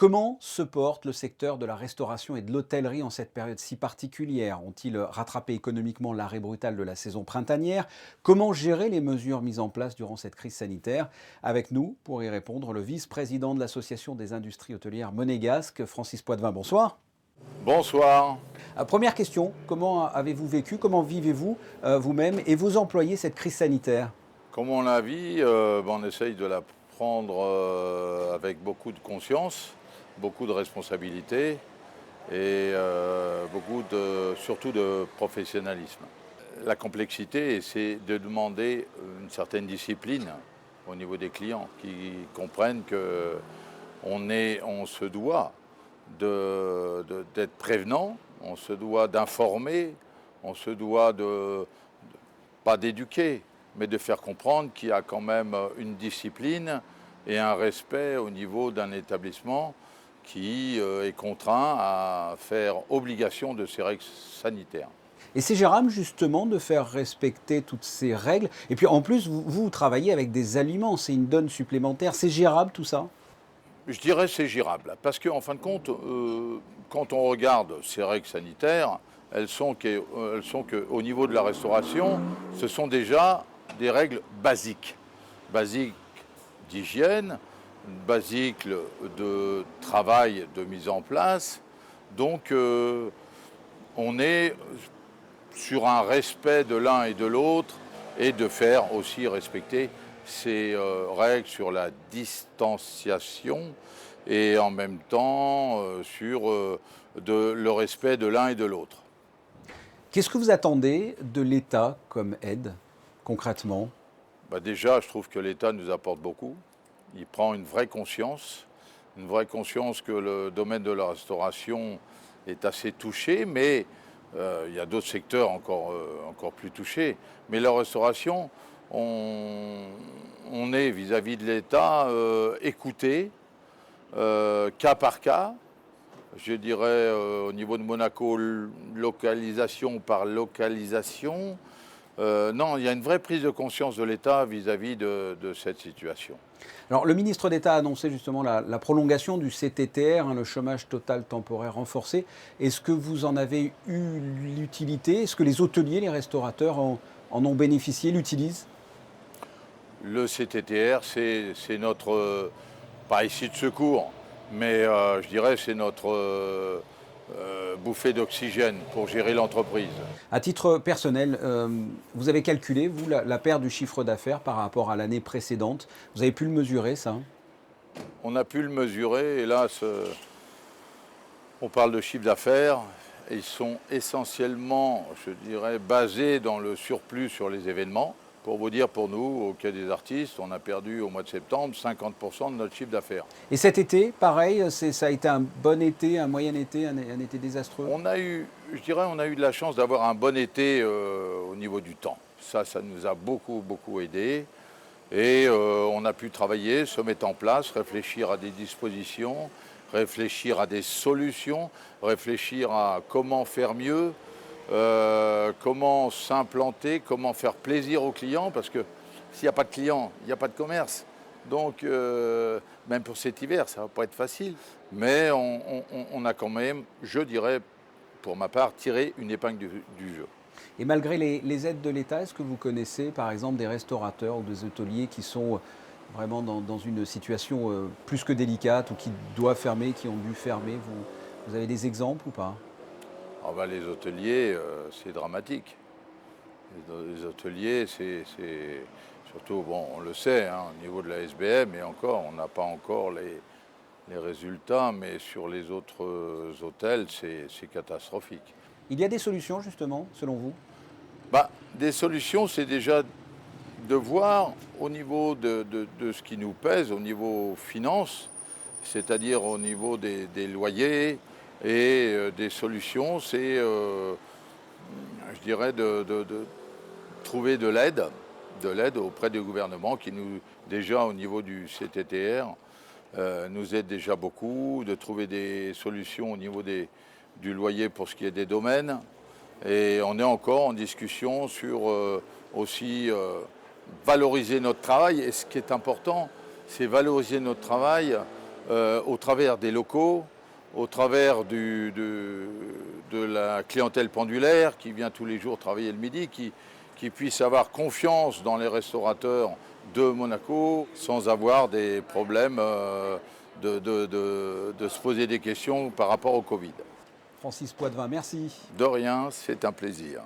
Comment se porte le secteur de la restauration et de l'hôtellerie en cette période si particulière? Ont-ils rattrapé économiquement l'arrêt brutal de la saison printanière? Comment gérer les mesures mises en place durant cette crise sanitaire? Avec nous, pour y répondre, le vice-président de l'Association des industries hôtelières monégasques, Francis Poitvin. Bonsoir. Bonsoir. Première question, comment avez-vous vécu, comment vivez-vous vous-même et vos employés cette crise sanitaire? Comme on la vit, on essaye de la prendre avec beaucoup de conscience, beaucoup de responsabilité et surtout de professionnalisme. La complexité, c'est de demander une certaine discipline au niveau des clients qui comprennent on se doit d'être prévenant, on se doit d'informer, on se doit pas d'éduquer, mais de faire comprendre qu'il y a quand même une discipline et un respect au niveau d'un établissement qui est contraint à faire obligation de ces règles sanitaires. Et c'est gérable justement de faire respecter toutes ces règles. Et puis en plus, vous travaillez avec des aliments, c'est une donne supplémentaire. C'est gérable tout ça? Je dirais que c'est gérable, parce qu'en fin de compte, quand on regarde ces règles sanitaires, elles sont qu'au niveau de la restauration, ce sont déjà des règles basiques. Basiques d'hygiène, basiques de travail, de mise en place. Donc on est sur un respect de l'un et de l'autre et de faire aussi respecter ces règles sur la distanciation et en même temps le respect de l'un et de l'autre. Qu'est-ce que vous attendez de l'État comme aide, concrètement? Déjà, je trouve que l'État nous apporte beaucoup. Il prend une vraie conscience que le domaine de la restauration est assez touché, mais il y a d'autres secteurs encore plus touchés. Mais la restauration, on est vis-à-vis de l'État écouté, cas par cas. Je dirais au niveau de Monaco, localisation par localisation. Non, il y a une vraie prise de conscience de l'État vis-à-vis de cette situation. Alors le ministre d'État a annoncé justement la prolongation du CTTR, le chômage total temporaire renforcé. Est-ce que vous en avez eu l'utilité? Est-ce que les hôteliers, les restaurateurs en ont bénéficié, l'utilisent? Le CTTR, c'est notre, pas ici de secours, mais je dirais c'est notre bouffée d'oxygène pour gérer l'entreprise. À titre personnel, vous avez calculé, vous, la perte du chiffre d'affaires par rapport à l'année précédente. Vous avez pu le mesurer, ça? On a pu le mesurer, hélas, on parle de chiffre d'affaires, et ils sont essentiellement, je dirais, basés dans le surplus sur les événements. Pour vous dire, pour nous, au Quai des Artistes, on a perdu au mois de septembre 50% de notre chiffre d'affaires. Et cet été, pareil, ça a été un bon été, un moyen été, un été désastreux? On a eu de la chance d'avoir un bon été au niveau du temps. Ça nous a beaucoup aidé. Et on a pu travailler, se mettre en place, réfléchir à des dispositions, réfléchir à des solutions, réfléchir à comment faire mieux, comment s'implanter, comment faire plaisir aux clients, parce que s'il n'y a pas de clients, il n'y a pas de commerce. Donc, même pour cet hiver, ça ne va pas être facile. Mais on a quand même, je dirais, pour ma part, tiré une épingle du jeu. Et malgré les aides de l'État, est-ce que vous connaissez par exemple des restaurateurs ou des hôteliers qui sont vraiment dans une situation plus que délicate ou qui doivent fermer, qui ont dû fermer? Vous avez des exemples ou pas? Les hôteliers, c'est dramatique. Les hôteliers, c'est surtout, bon, on le sait, hein, au niveau de la SBM, et encore, on n'a pas encore les résultats, mais sur les autres hôtels, c'est catastrophique. Il y a des solutions justement, selon vous? Des solutions, c'est déjà de voir au niveau de ce qui nous pèse, au niveau finance, c'est-à-dire au niveau des loyers et des solutions, c'est, je dirais, de trouver de l'aide auprès du gouvernement qui nous, déjà au niveau du CTTR, nous aide déjà beaucoup, de trouver des solutions au niveau du loyer pour ce qui est des domaines. Et on est encore en discussion sur aussi valoriser notre travail. Et ce qui est important, c'est valoriser notre travail au travers des locaux, au travers de la clientèle pendulaire qui vient tous les jours travailler le midi, qui puisse avoir confiance dans les restaurateurs de Monaco sans avoir des problèmes de se poser des questions par rapport au Covid. Francis Poitvin, merci. De rien, c'est un plaisir.